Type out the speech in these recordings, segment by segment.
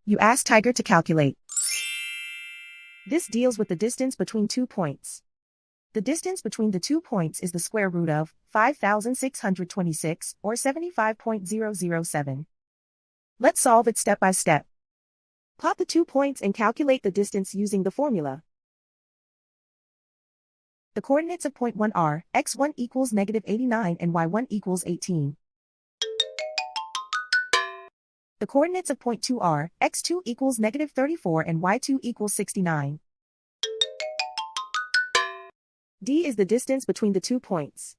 You ask Tiger to calculate. This deals with the distance between 2 points. The distance between the 2 points is the square root of 5,626, or 75.007. Let's solve it step by step. Plot the 2 points and calculate the distance using the formula. The coordinates of point 1 are x1 equals -89 and y1 equals 18. The coordinates of point 2 are x2 equals -34 and y2 equals 69. D is the distance between the 2 points.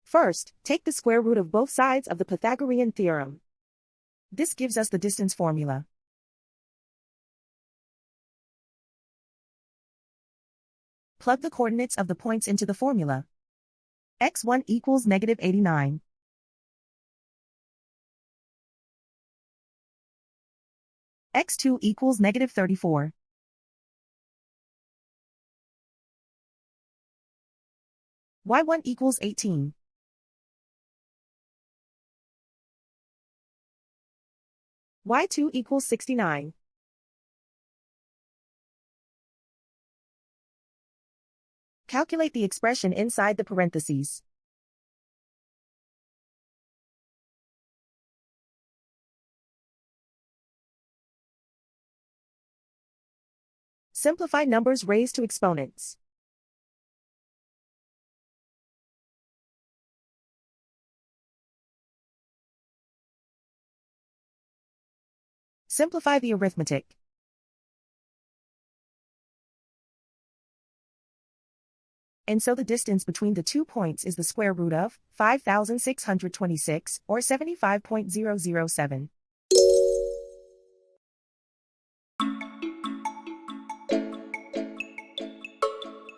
First, take the square root of both sides of the Pythagorean theorem. This gives us the distance formula. Plug the coordinates of the points into the formula. x1 equals -89. x2 equals -34. y1 equals 18. y2 equals 69. Calculate the expression inside the parentheses. Simplify numbers raised to exponents. Simplify the arithmetic. And so the distance between the 2 points is the square root of 5,626, or 75.007.